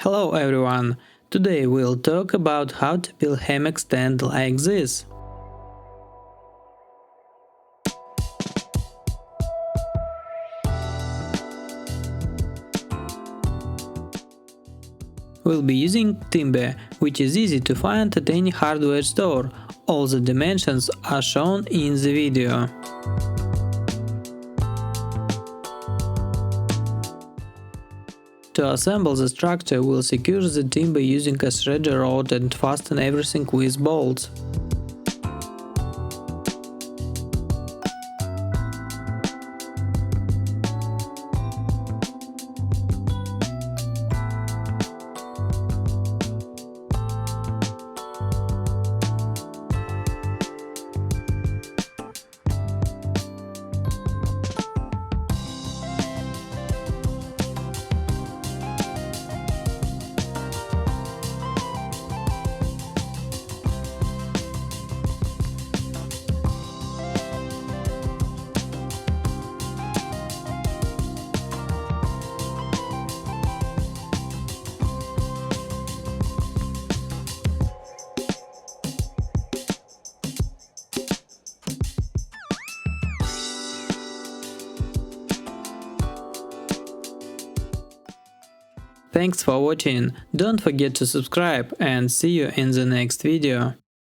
Hello everyone! Today we'll talk about how to build hammock stand like this. We'll be using timber, which is easy to find at any hardware store. All the dimensions are shown in the video. To assemble the structure, we'll secure the timber using a threaded rod and fasten everything with bolts. Thanks for watching, don't forget to subscribe and see you in the next video.